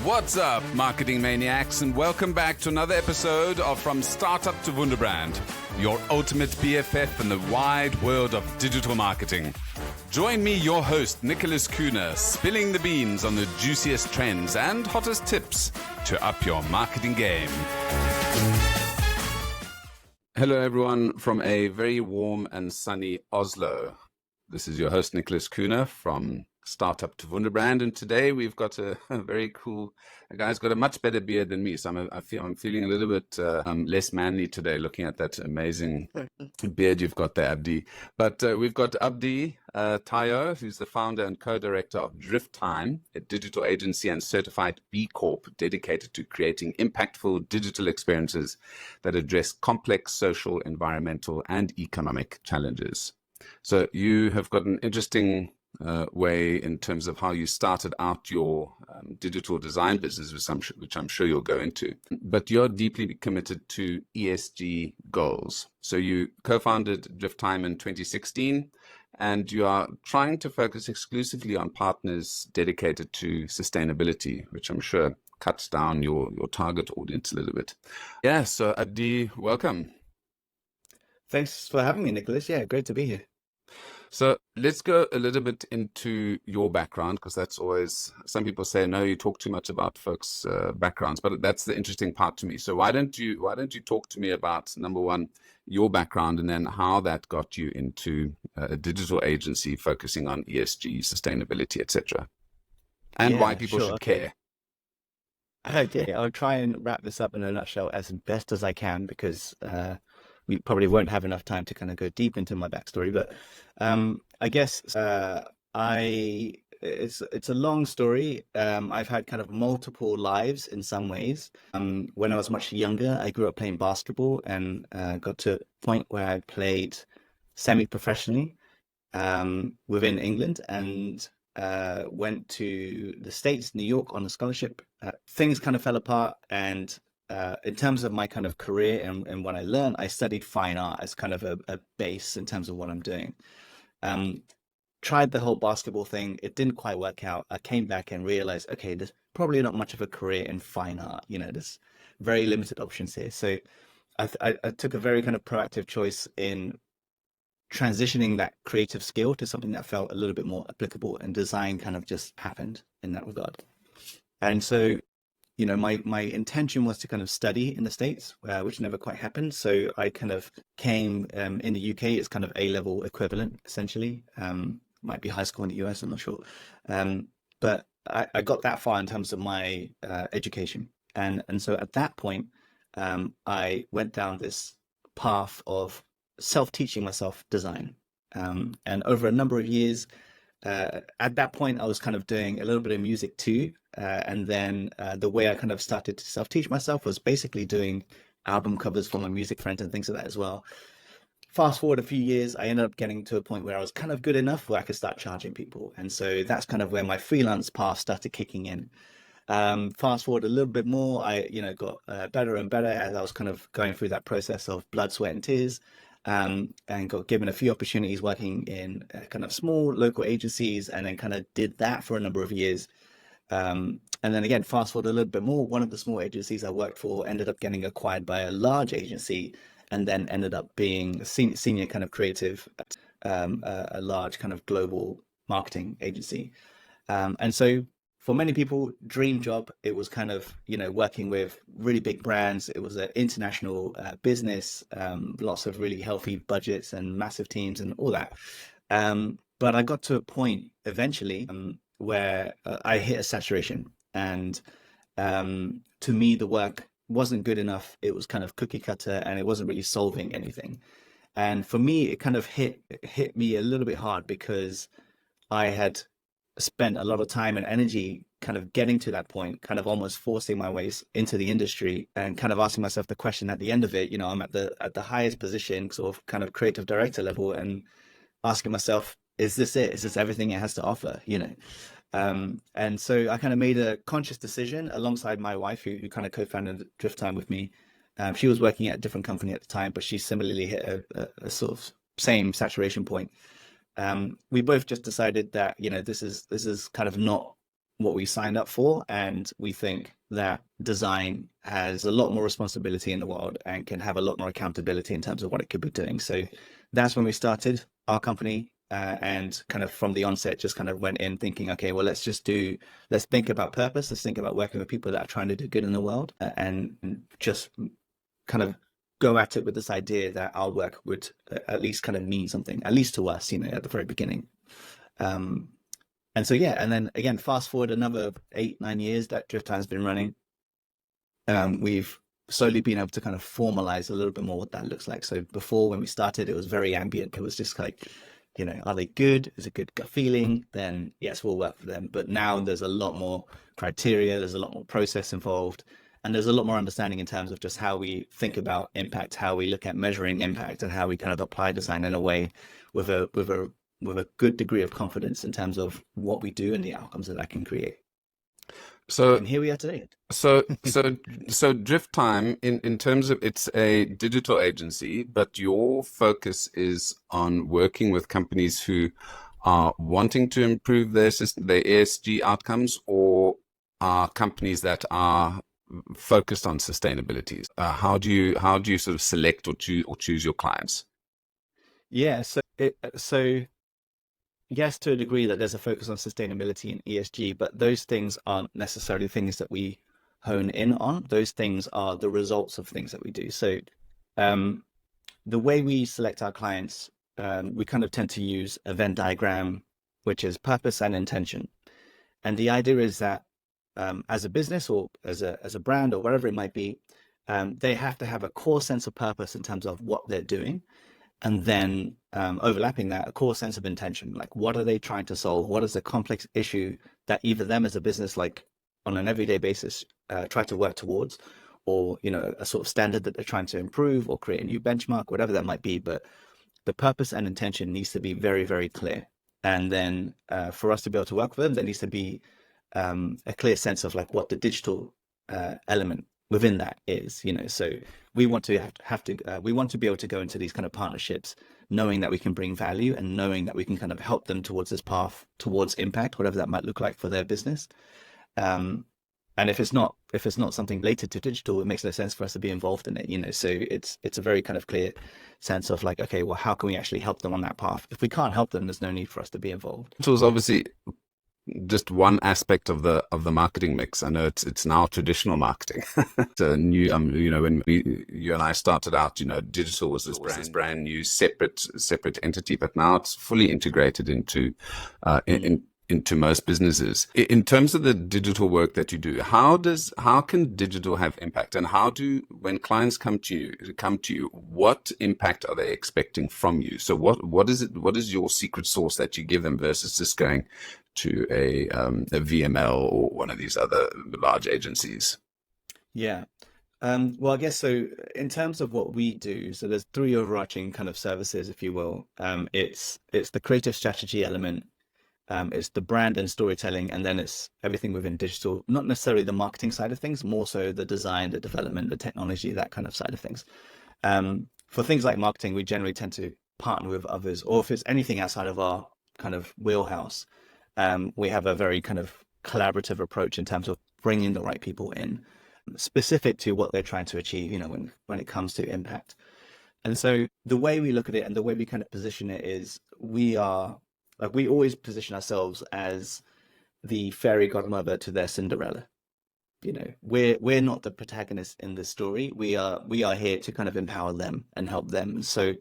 What's up, marketing maniacs, and welcome back to another episode of From Startup to Wunderbrand, your ultimate BFF in the wide world of digital marketing. Join me, your host, Nicholas Kuhner, spilling the beans on the juiciest trends and hottest tips to up your marketing game. Hello, everyone, from a very warm and sunny Oslo. This is your host, Nicholas Kuhner, from Startup to Wunderbrand, and today we've got a very cool guy's got a much better beard than me, so I'm feeling a little bit less manly today, looking at that amazing beard you've got there, Abb-D. But we've got Abb-D Taiyo, who's the founder and co-director of DriftTime, a digital agency and certified B Corp dedicated to creating impactful digital experiences that address complex social, environmental, and economic challenges. So you have got an interesting way in terms of how you started out your digital design business, which I'm sure you'll go into. But you're deeply committed to ESG goals. So you co-founded DriftTime in 2016, and you are trying to focus exclusively on partners dedicated to sustainability, which I'm sure cuts down your target audience a little bit. Yeah, so Adb, welcome. Thanks for having me, Nicholas. Yeah, great to be here. So let's go a little bit into your background, because that's always, some people say, no, you talk too much about folks' backgrounds, but that's the interesting part to me. So why don't you talk to me about, number one, your background, and then how that got you into a digital agency focusing on ESG, sustainability, etc., and why people should care. Okay, I'll try and wrap this up in a nutshell as best as I can, because we probably won't have enough time to kind of go deep into my backstory, but I guess it's a long story. I've had kind of multiple lives in some ways. When I was much younger, I grew up playing basketball and got to a point where I played semi-professionally within England, and went to the States, New York, on a scholarship. Things kind of fell apart, and in terms of my kind of career and what I learned, I studied fine art as kind of a base in terms of what I'm doing. Tried the whole basketball thing. It didn't quite work out. I came back and realized, okay, there's probably not much of a career in fine art. You know, there's very limited options here. So I took a very kind of proactive choice in transitioning that creative skill to something that felt a little bit more applicable, and design kind of just happened in that regard. And so, you know, my intention was to kind of study in the States, which never quite happened. So I kind of came in the UK, it's kind of A-level equivalent, essentially. Might be high school in the US, I'm not sure. But I got that far in terms of my education. And so at that point, I went down this path of self-teaching myself design. And over a number of years, at that point, I was kind of doing a little bit of music too. And then the way I kind of started to self-teach myself was basically doing album covers for my music friends and things like that as well. Fast forward a few years, I ended up getting to a point where I was kind of good enough where I could start charging people. And so that's kind of where my freelance path started kicking in. Fast forward a little bit more, I got better and better as I was kind of going through that process of blood, sweat, and tears. And got given a few opportunities working in kind of small local agencies, and then kind of did that for a number of years. And then again, fast forward a little bit more, one of the small agencies I worked for ended up getting acquired by a large agency, and then ended up being a senior kind of creative at a large kind of global marketing agency. And so for many people, dream job, it was kind of, working with really big brands. It was an international business, lots of really healthy budgets and massive teams and all that. But I got to a point eventually where I hit a saturation, and to me, the work wasn't good enough. It was kind of cookie cutter, and it wasn't really solving anything. And for me, it kind of hit me a little bit hard, because I had spent a lot of time and energy kind of getting to that point, kind of almost forcing my ways into the industry, and kind of asking myself the question at the end of it, I'm at the highest position, sort of kind of creative director level, and asking myself, is this it? Is this everything it has to offer? And so I kind of made a conscious decision alongside my wife, who kind of co-founded DriftTime with me. She was working at a different company at the time, but she similarly hit a sort of same saturation point. We both just decided that, this is kind of not what we signed up for, and we think that design has a lot more responsibility in the world and can have a lot more accountability in terms of what it could be doing. So that's when we started our company, and kind of from the onset just kind of went in thinking, okay, well, let's think about purpose, let's think about working with people that are trying to do good in the world, and just kind of go at it with this idea that our work would at least kind of mean something, at least to us, at the very beginning. And so, yeah, and then again, fast forward another 8-9 years that DriftTime has been running. We've slowly been able to kind of formalize a little bit more what that looks like. So before, when we started, it was very ambient. It was just like, are they good? Is it good gut feeling? Then yes, we'll work for them. But now there's a lot more criteria, there's a lot more process involved, and there's a lot more understanding in terms of just how we think about impact, how we look at measuring impact, and how we kind of apply design in a way with a good degree of confidence in terms of what we do and the outcomes that can create. So, and here we are today. so DriftTime, in terms of, it's a digital agency, but your focus is on working with companies who are wanting to improve their ESG outcomes, or are companies that are focused on sustainability. How do you sort of select or choose your clients? Yeah, so yes, to a degree that there's a focus on sustainability and ESG, but those things aren't necessarily things that we hone in on. Those things are the results of things that we do. So the way we select our clients, we kind of tend to use a Venn diagram, which is purpose and intention. And the idea is that as a business or as a brand or whatever it might be, they have to have a core sense of purpose in terms of what they're doing. And then overlapping that, a core sense of intention, like what are they trying to solve? What is the complex issue that either them as a business, like on an everyday basis, try to work towards, or, a sort of standard that they're trying to improve or create a new benchmark, whatever that might be. But the purpose and intention needs to be very, very clear. And then for us to be able to work with them, there needs to be a clear sense of like what the digital element within that is, so we want to we want to be able to go into these kind of partnerships knowing that we can bring value and knowing that we can kind of help them towards this path towards impact, whatever that might look like for their business. And if it's not something related to digital, it makes no sense for us to be involved in it, so it's a very kind of clear sense of like, okay, well, how can we actually help them on that path? If we can't help them, there's no need for us to be involved. So it's obviously just one aspect of the marketing mix. I know it's now traditional marketing. So new, when you and I started out, digital was this brand new separate entity, but now it's fully integrated into most businesses. In terms of the digital work that you do, how can digital have impact, and when clients come to you, what impact are they expecting from you? So what is your secret sauce that you give them versus just going to a VML or one of these other large agencies? Yeah. Well, I guess so. In terms of what we do, so there's 3 overarching kind of services, if you will. It's the creative strategy element, it's the brand and storytelling, and then it's everything within digital. Not necessarily the marketing side of things, more so the design, the development, the technology, that kind of side of things. For things like marketing, we generally tend to partner with others, or if it's anything outside of our kind of wheelhouse, we have a very kind of collaborative approach in terms of bringing the right people in, specific to what they're trying to achieve, when it comes to impact. And so the way we look at it and the way we kind of position it is we always position ourselves as the fairy godmother to their Cinderella. We're not the protagonist in this story. We are here to kind of empower them and help them. So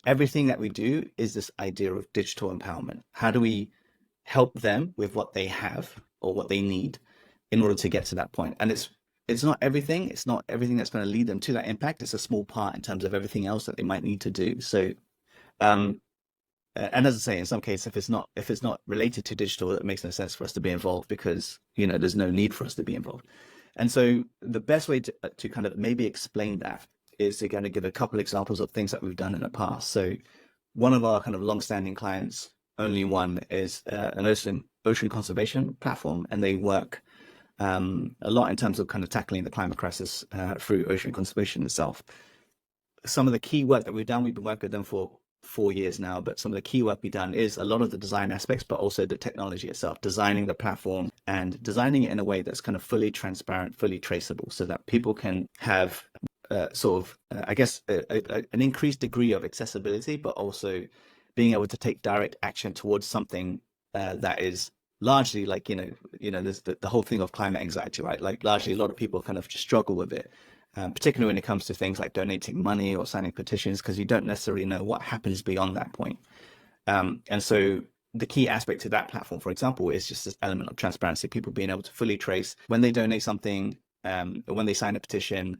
everything that we do is this idea of digital empowerment. How do we help them with what they have or what they need in order to get to that point? And it's not everything. It's not everything that's going to lead them to that impact. It's a small part in terms of everything else that they might need to do. So, and as I say, in some cases, if it's not related to digital, it makes no sense for us to be involved because, there's no need for us to be involved. And so the best way to kind of maybe explain that is to kind of give a couple examples of things that we've done in the past. So one of our kind of long-standing clients, only one, is an ocean conservation platform, and they work a lot in terms of kind of tackling the climate crisis through ocean conservation itself. Some of the key work that we've done, we've been working with them for 4 years now, but some of the key work we've done is a lot of the design aspects, but also the technology itself, designing the platform and designing it in a way that's kind of fully transparent, fully traceable, so that people can have I guess, an increased degree of accessibility, but also being able to take direct action towards something that is largely like, there's the whole thing of climate anxiety, right? Like largely a lot of people kind of just struggle with it, particularly when it comes to things like donating money or signing petitions, because you don't necessarily know what happens beyond that point. And so the key aspect to that platform, for example, is just this element of transparency, people being able to fully trace when they donate something, when they sign a petition,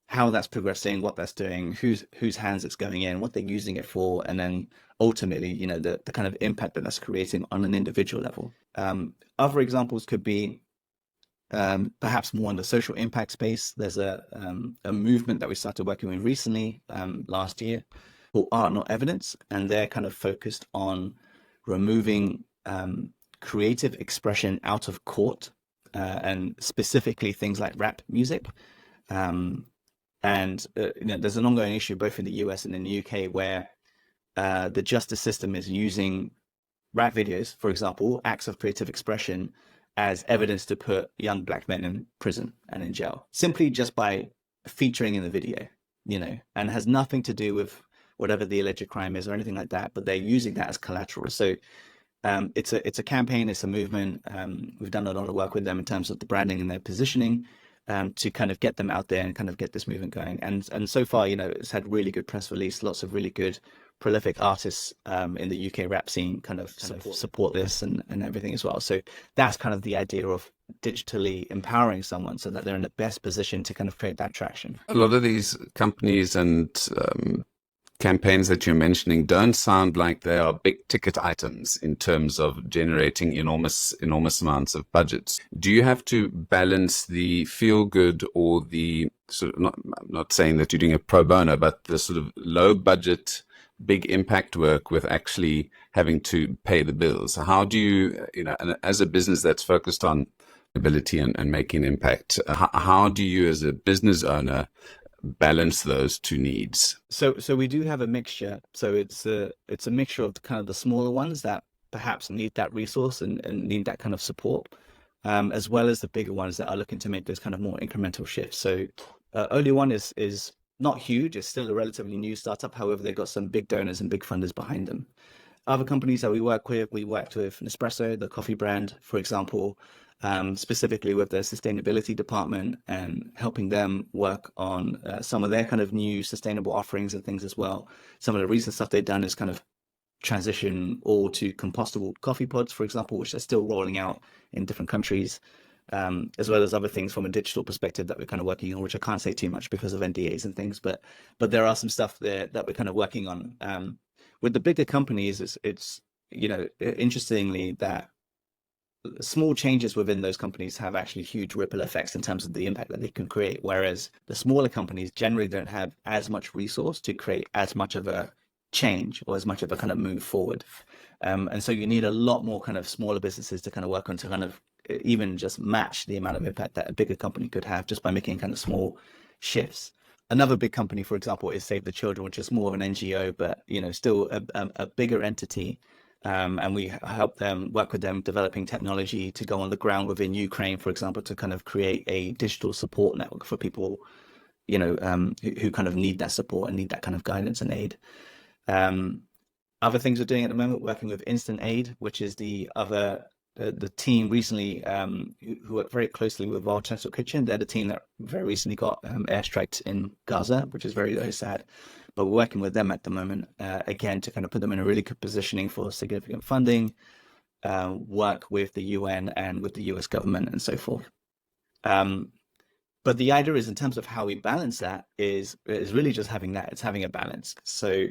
how that's progressing, what that's doing, whose hands it's going in, what they're using it for, and then ultimately, the kind of impact that that's creating on an individual level. Other examples could be perhaps more on the social impact space. There's a movement that we started working with recently, last year, called Art Not Evidence, and they're kind of focused on removing creative expression out of court, and specifically things like rap music. And there's an ongoing issue both in the US and in the UK where the justice system is using rap videos, for example, acts of creative expression, as evidence to put young Black men in prison and in jail, simply just by featuring in the video, and has nothing to do with whatever the alleged crime is or anything like that, but they're using that as collateral. So it's a campaign, it's a movement. We've done a lot of work with them in terms of the branding and their positioning, to kind of get them out there and kind of get this movement going. And so far, it's had really good press release, lots of really good prolific artists in the UK rap scene kind of support this and everything as well. So that's kind of the idea of digitally empowering someone so that they're in the best position to kind of create that traction. A lot of these companies and campaigns that you're mentioning don't sound like they are big ticket items in terms of generating enormous amounts of budgets. Do you have to balance the feel good or the sort of, I'm not saying that you're doing a pro bono, but the sort of low budget, big impact work with actually having to pay the bills? How do you, and as a business that's focused on ability and making impact, how do you as a business owner balance those two needs? So we do have a mixture. So it's a mixture of kind of the smaller ones that perhaps need that resource and need that kind of support, as well as the bigger ones that are looking to make those kind of more incremental shifts. So Early One is not huge. It's still a relatively new startup. However, they've got some big donors and big funders behind them. Other companies that we worked with Nespresso, the coffee brand, for example, specifically with their sustainability department, and helping them work on some of their kind of new sustainable offerings and things as well. Some of the recent stuff they've done is kind of transition all to compostable coffee pods, for example, which they're still rolling out in different countries, as well as other things from a digital perspective that we're kind of working on, which I can't say too much because of NDAs and things, but there are some stuff there that we're kind of working on. With the bigger companies, it's interestingly that small changes within those companies have actually huge ripple effects in terms of the impact that they can create, whereas the smaller companies generally don't have as much resource to create as much of a change or as much of a kind of move forward. And so you need a lot more kind of smaller businesses to kind of work on to kind of even just match the amount of impact that a bigger company could have just by making kind of small shifts. Another big company, for example, is Save the Children, which is more of an NGO, but still a bigger entity. And we help them, work with them, developing technology to go on the ground within Ukraine, for example, to kind of create a digital support network for people, who kind of need that support and need that kind of guidance and aid. Other things we're doing at the moment, working with Instant Aid, which is the team recently who worked very closely with World Central Kitchen. They're the team that very recently got airstriked in Gaza, which is very, very sad. But we're working with them at the moment, again, to kind of put them in a really good positioning for significant funding, work with the UN and with the US government and so forth. But the idea is, in terms of how we balance that, is really just having that. It's having a balance. So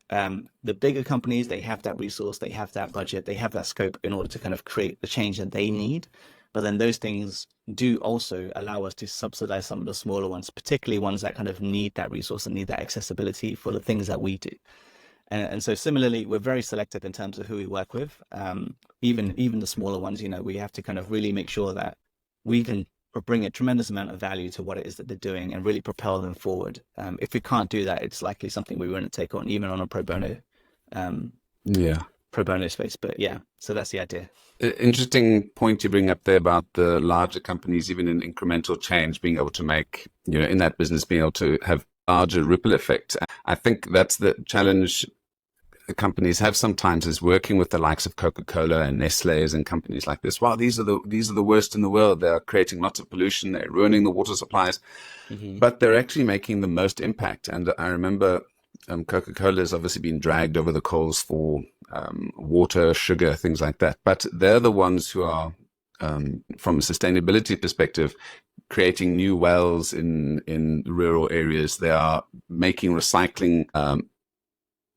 the bigger companies, they have that resource, they have that budget, they have that scope in order to kind of create the change that they need. But then those things do also allow us to subsidize some of the smaller ones, particularly ones that kind of need that resource and need that accessibility for the things that we do. And so similarly, we're very selective in terms of who we work with. Even the smaller ones, we have to kind of really make sure that we can bring a tremendous amount of value to what it is that they're doing and really propel them forward. If we can't do that, it's likely something we wouldn't take on, even on a pro bono Yeah. pro bono space. But yeah, so that's the idea. Interesting point you bring up there about the larger companies, even in incremental change, being able to make, in that business, being able to have larger ripple effects. I think that's the challenge companies have sometimes, is working with the likes of Coca-Cola and Nestle's and companies like this. Wow, these are the worst in the world. They're creating lots of pollution. They're ruining the water supplies, but they're actually making the most impact. And I remember Coca-Cola has obviously been dragged over the coals for water, sugar, things like that. But they're the ones who are, from a sustainability perspective, creating new wells in rural areas. They are making recycling.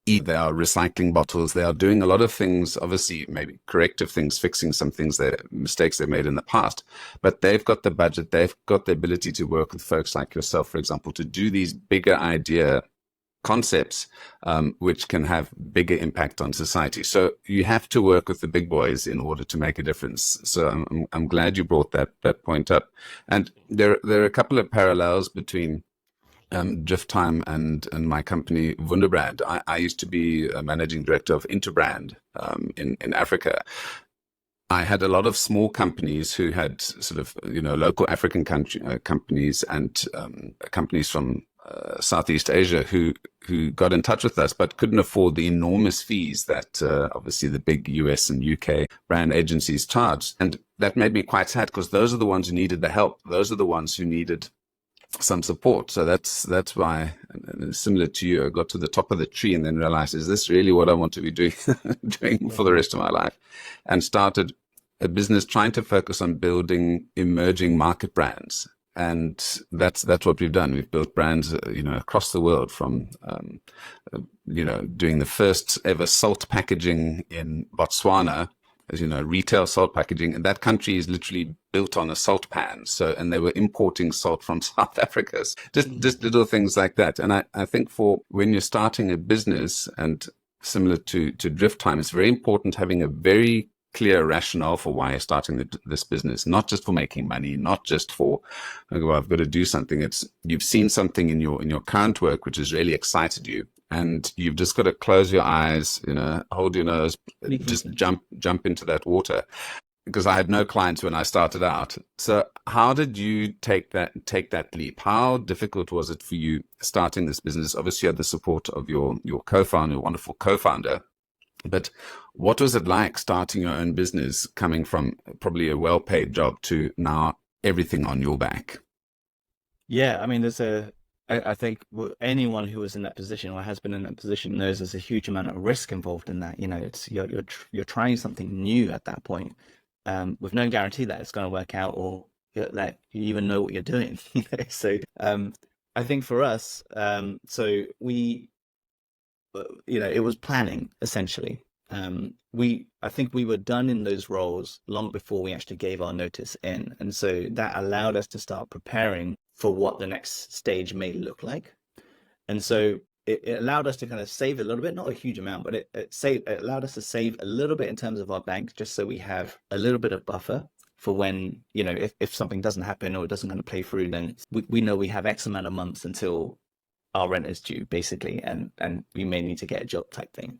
They are recycling bottles. They are doing a lot of things, obviously, maybe corrective things, fixing some things, mistakes they made in the past. But they've got the budget. They've got the ability to work with folks like yourself, for example, to do these bigger idea concepts, which can have bigger impact on society. So you have to work with the big boys in order to make a difference. So I'm glad you brought that point up. And there are a couple of parallels between DriftTime and my company Wunderbrand. I used to be a managing director of Interbrand in Africa. I had a lot of small companies who had sort of local African companies and companies from Southeast Asia who got in touch with us, but couldn't afford the enormous fees that obviously the big US and UK brand agencies charged. And that made me quite sad, because those are the ones who needed the help. Those are the ones who needed some support. So that's why, similar to you, I got to the top of the tree and then realized, is this really what I want to be doing for the rest of my life? And started a business trying to focus on building emerging market brands. And that's what we've done. We've built brands, across the world, from, doing the first ever salt packaging in Botswana, as you know, retail salt packaging. And that country is literally built on a salt pan. So, and they were importing salt from South Africa. Just little things like that. And I think for when you're starting a business, and similar to DriftTime, it's very important having a very clear rationale for why you're starting this business, not just for making money, not just for, well, I've got to do something. It's, you've seen something in your current work which has really excited you, and you've just got to close your eyes, hold your nose, just jump into that water. Because I had no clients when I started out. So how did you take that leap? How difficult was it for you starting this business? Obviously, you had the support of your co-founder, your wonderful co-founder. But what was it like starting your own business, coming from probably a well-paid job to now everything on your back? Yeah, I mean, I think anyone who was in that position or has been in that position knows there's a huge amount of risk involved in that. It's you're trying something new at that point, with no guarantee that it's going to work out, or that you even know what you're doing. So I think for us, so we, it was planning, essentially. I think we were done in those roles long before we actually gave our notice in. And so that allowed us to start preparing for what the next stage may look like. And so it allowed us to kind of save a little bit, not a huge amount, but it allowed us to save a little bit in terms of our bank, just so we have a little bit of buffer for when, if something doesn't happen or it doesn't kind of play through, then we know we have X amount of months until our rent is due, basically, and we may need to get a job type thing.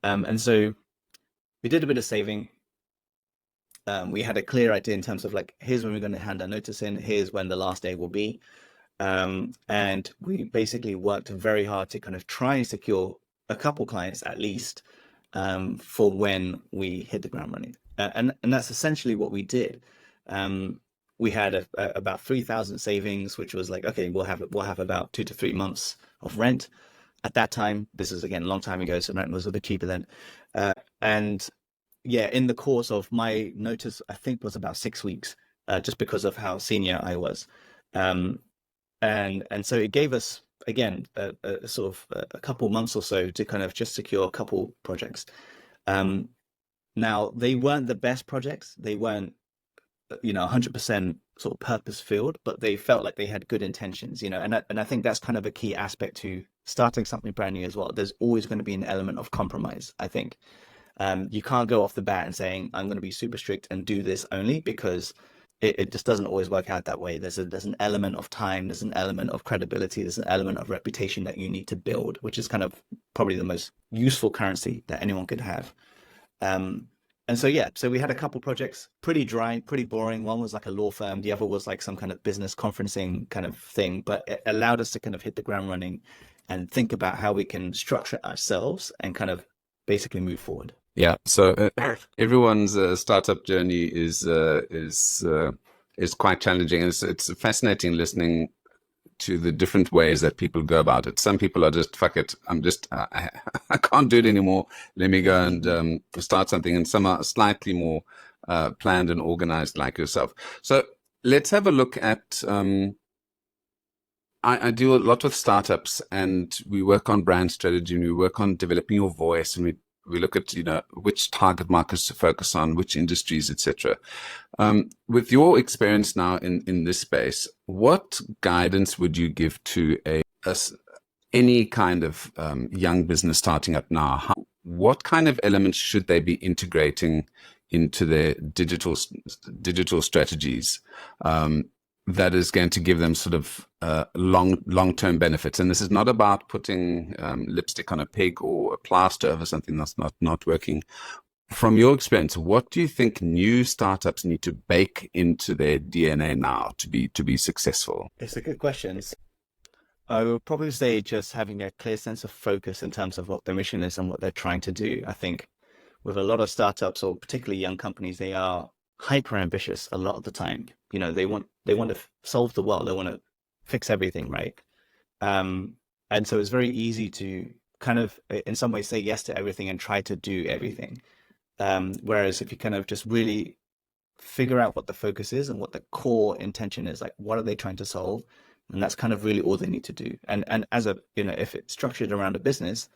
And so we did a bit of saving. We had a clear idea in terms of, like, here's when we're going to hand our notice in, here's when the last day will be. And we basically worked very hard to kind of try and secure a couple clients at least, for when we hit the ground running. And that's essentially what we did. We had about 3,000 savings, which was like, okay, we'll have about 2 to 3 months of rent. At that time, this is again a long time ago, so rent was a bit cheaper then. And yeah, in the course of my notice, I think was about 6 weeks, just because of how senior I was. And so it gave us, again, a sort of a couple months or so to kind of just secure a couple projects. Now, they weren't the best projects. They weren't, 100% sort of purpose filled, but they felt like they had good intentions, and I think that's kind of a key aspect to starting something brand new as well. There's always going to be an element of compromise, I think. You can't go off the bat and saying, I'm going to be super strict and do this only, because it just doesn't always work out that way. There's an element of time, there's an element of credibility, there's an element of reputation that you need to build, which is kind of probably the most useful currency that anyone could have. And so, yeah, so we had a couple projects, pretty dry, pretty boring. One was like a law firm. The other was like some kind of business conferencing kind of thing, but it allowed us to kind of hit the ground running and think about how we can structure ourselves and kind of basically move forward. Yeah. So everyone's startup journey is quite challenging. It's fascinating listening to the different ways that people go about it. Some people are just, fuck it, I can't do it anymore. Let me go and start something. And some are slightly more planned and organized like yourself. So let's have a look at, I do a lot with startups, and we work on brand strategy, and we work on developing your voice, and we look at, which target markets to focus on, which industries, etc. With your experience now in this space, what guidance would you give to any kind of young business starting up now? What kind of elements should they be integrating into their digital strategies that is going to give them sort of long-term benefits? And this is not about putting lipstick on a pig or a plaster over something that's not working. From your experience, what do you think new startups need to bake into their DNA now to be successful? It's a good question. I would probably say just having a clear sense of focus in terms of what their mission is and what they're trying to do. I think with a lot of startups, or particularly young companies, they are hyper ambitious a lot of the time. They want to solve the world. They want to fix everything, right? And so it's very easy to kind of, in some ways, say yes to everything and try to do everything. Whereas if you kind of just really figure out what the focus is and what the core intention is, like what are they trying to solve? And that's kind of really all they need to do. And as if it's structured around a business,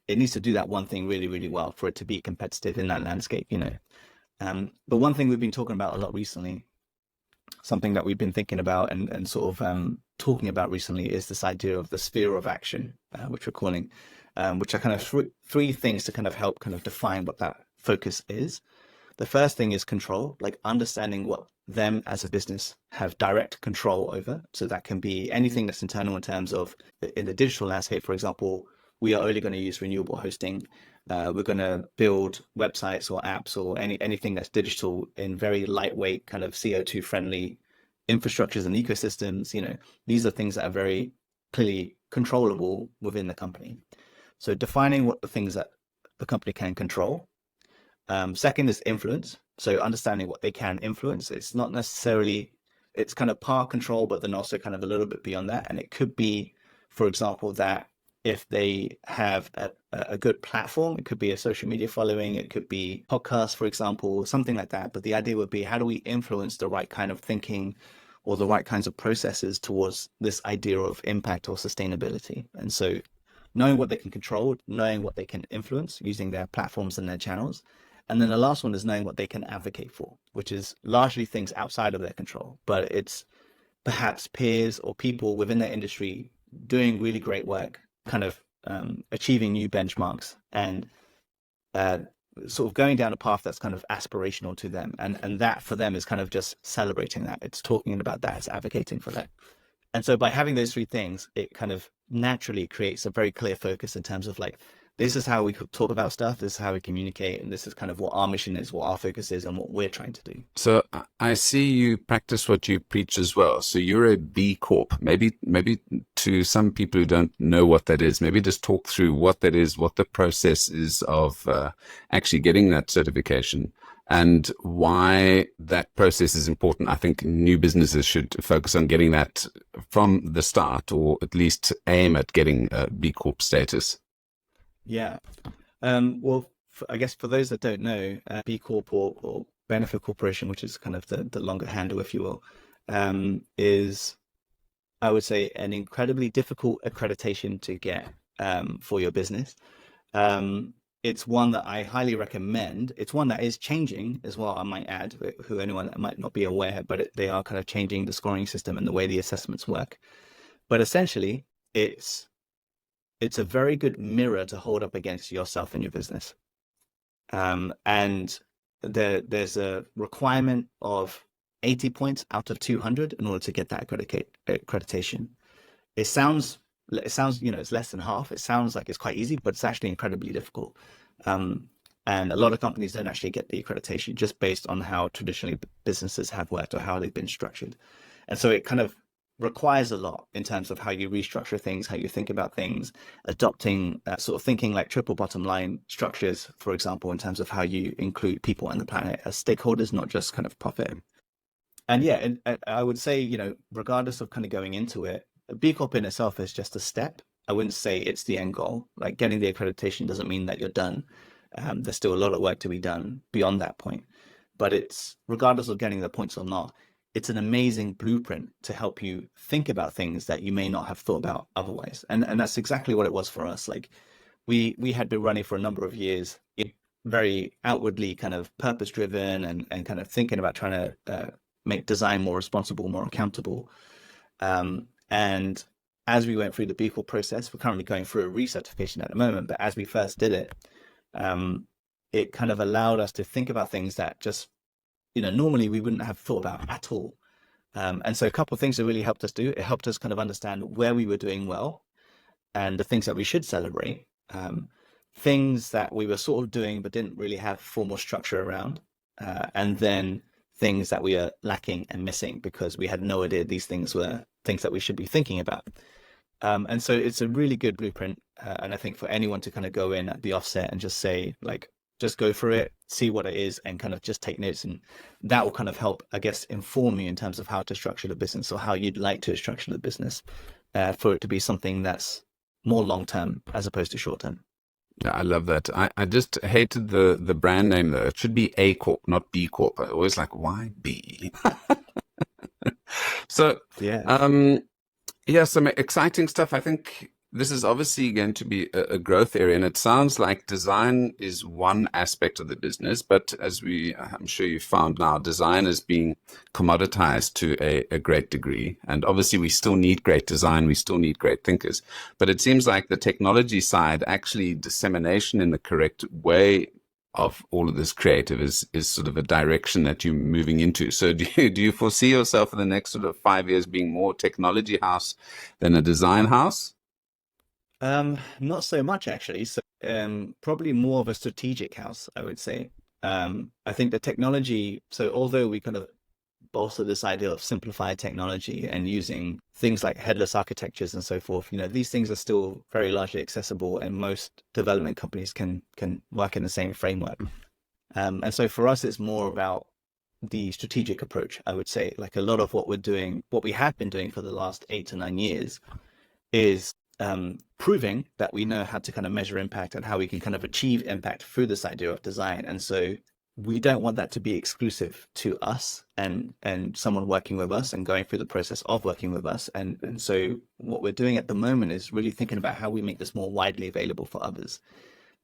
it needs to do that one thing really, really well for it to be competitive in that landscape, But one thing we've been talking about a lot recently, something that we've been thinking about and sort of talking about recently, is this idea of the sphere of action, which we're calling, which are kind of three things to kind of help kind of define what that focus is. The first thing is control, like understanding what them as a business have direct control over. So that can be anything that's internal in terms of in the digital landscape. For example, we are only going to use renewable hosting. We're going to build websites or apps or anything that's digital in very lightweight, kind of CO2 friendly infrastructures and ecosystems. These are things that are very clearly controllable within the company. So defining what the things that the company can control. Second is influence. So understanding what they can influence. It's not necessarily, it's kind of par control, but then also kind of a little bit beyond that. And it could be, for example, that if they have a good platform, it could be a social media following, it could be podcasts, for example, something like that. But the idea would be, how do we influence the right kind of thinking or the right kinds of processes towards this idea of impact or sustainability? And so knowing what they can control, knowing what they can influence using their platforms and their channels. And then the last one is knowing what they can advocate for, which is largely things outside of their control, but it's perhaps peers or people within their industry doing really great work, kind of achieving new benchmarks and sort of going down a path that's kind of aspirational to them. And that for them is kind of just celebrating that. It's talking about that, it's advocating for that. And so by having those three things, it kind of naturally creates a very clear focus in terms of like, this is how we talk about stuff, this is how we communicate, and this is kind of what our mission is, what our focus is, and what we're trying to do. So I see you practice what you preach as well. So you're a B Corp. Maybe to some people who don't know what that is, maybe just talk through what that is, what the process is of actually getting that certification, and why that process is important. I think new businesses should focus on getting that from the start, or at least aim at getting a B Corp status. Yeah. Well, I guess for those that don't know, B Corp or Benefit Corporation, which is kind of the longer handle, if you will, is, I would say, an incredibly difficult accreditation to get for your business. It's one that I highly recommend. It's one that is changing as well, I might add, who anyone that might not be aware, but they are kind of changing the scoring system and the way the assessments work. But essentially, it's a very good mirror to hold up against yourself and your business. And there's a requirement of 80 points out of 200 in order to get that accreditation. It sounds, it's less than half. It sounds like it's quite easy, but it's actually incredibly difficult. And a lot of companies don't actually get the accreditation just based on how traditionally businesses have worked or how they've been structured. And so it kind of requires a lot in terms of how you restructure things, how you think about things, adopting sort of thinking like triple bottom line structures, for example, in terms of how you include people and the planet as stakeholders, not just kind of profit. And yeah, and I would say, regardless of kind of going into it, B Corp in itself is just a step. I wouldn't say it's the end goal. Like getting the accreditation doesn't mean that you're done. There's still a lot of work to be done beyond that point. But it's, regardless of getting the points or not, it's an amazing blueprint to help you think about things that you may not have thought about otherwise. And that's exactly what it was for us. Like we had been running for a number of years, very outwardly kind of purpose driven and kind of thinking about trying to make design more responsible, more accountable. And as we went through the B Corp process, we're currently going through a recertification at the moment, but as we first did it, it kind of allowed us to think about things that just, normally we wouldn't have thought about at all. And so a couple of things that really helped us do, it helped us kind of understand where we were doing well and the things that we should celebrate, things that we were sort of doing but didn't really have formal structure around, and then things that we are lacking and missing because we had no idea these things were things that we should be thinking about. And so it's a really good blueprint. And I think for anyone to kind of go in at the offset and just say, like, just go through it, see what it is, and kind of just take notes. And that will kind of help, I guess, inform you in terms of how to structure the business or how you'd like to structure the business for it to be something that's more long-term as opposed to short-term. Yeah, I love that. I just hated the brand name though. It should be A Corp, not B Corp. I always like, why B? So, yeah, some exciting stuff. I think this is obviously going to be a growth area, and it sounds like design is one aspect of the business, but as I'm sure you found now, design is being commoditized to a great degree. And obviously we still need great design, we still need great thinkers, but it seems like the technology side, actually dissemination in the correct way of all of this creative is sort of a direction that you're moving into. So do you foresee yourself in the next sort of 5 years being more technology house than a design house? Not so much actually. So probably more of a strategic house, I would say. I think the technology, so although we kind of bolster this idea of simplified technology and using things like headless architectures and so forth, these things are still very largely accessible and most development companies can work in the same framework. And so for us, it's more about the strategic approach, I would say. Like a lot of what we're doing, what we have been doing for the last 8 to 9 years is proving that we know how to kind of measure impact and how we can kind of achieve impact through this idea of design. And so we don't want that to be exclusive to us and someone working with us and going through the process of working with us. And so what we're doing at the moment is really thinking about how we make this more widely available for others.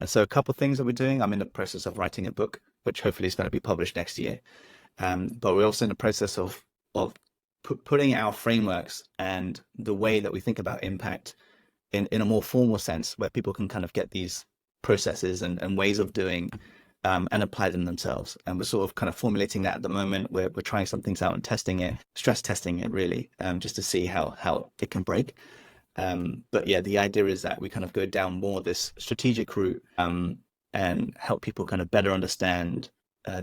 And so a couple of things that we're doing, I'm in the process of writing a book, which hopefully is going to be published next year. But we're also in the process of putting our frameworks and the way that we think about impact in a more formal sense, where people can kind of get these processes and ways of doing and apply them themselves. And we're sort of kind of formulating that at the moment. We're trying some things out and testing it, stress testing it really, just to see how it can break. But yeah, the idea is that we kind of go down more this strategic route and help people kind of better understand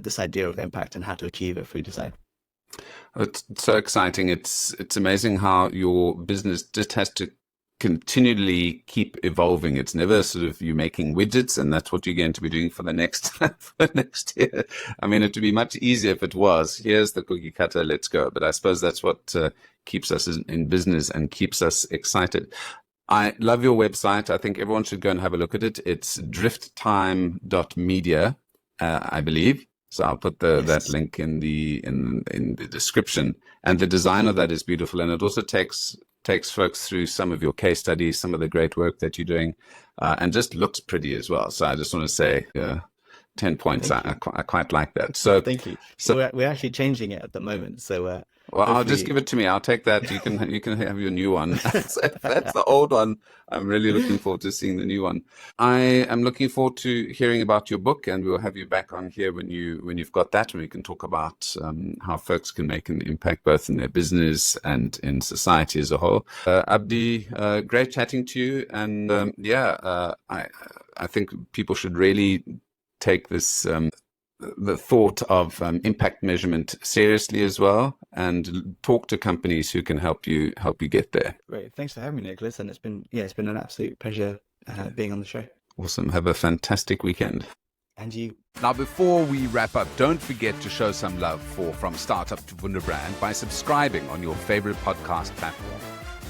this idea of impact and how to achieve it through design. It's so exciting. It's amazing how your business just has to continually keep evolving. It's never sort of you making widgets and that's what you're going to be doing for the next year. I mean, it would be much easier if it was, here's the cookie cutter, let's go. But I suppose that's what keeps us in business and keeps us excited. I love your website. I think everyone should go and have a look at it. It's DriftTime.media, I believe. So I'll put that link in the description. And the design of that is beautiful, and it also takes folks through some of your case studies, some of the great work that you're doing, and just looks pretty as well. So I just want to say 10 points. I quite like that. So thank you. So we're actually changing it at the moment. So Well, I'll just hopefully, give it to me. I'll take that. You can have your new one. That's the old one. I'm really looking forward to seeing the new one. I am looking forward to hearing about your book, and we'll have you back on here when you've got that, and we can talk about how folks can make an impact both in their business and in society as a whole. Abb-D, great chatting to you, and I think people should really take this. The thought of impact measurement seriously as well, and talk to companies who can help you get there. great. Thanks for having me, Nicholas. And it's been an absolute pleasure being on the show. Awesome. Have a fantastic weekend. And you. Now, before we wrap up, don't forget to show some love for From Startup to Wunderbrand by subscribing on your favorite podcast platform.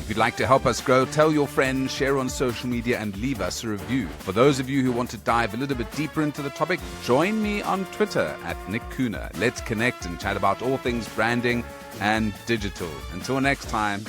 If you'd like to help us grow, tell your friends, share on social media, and leave us a review. For those of you who want to dive a little bit deeper into the topic, join me on Twitter @NickKuna. Let's connect and chat about all things branding and digital. Until next time.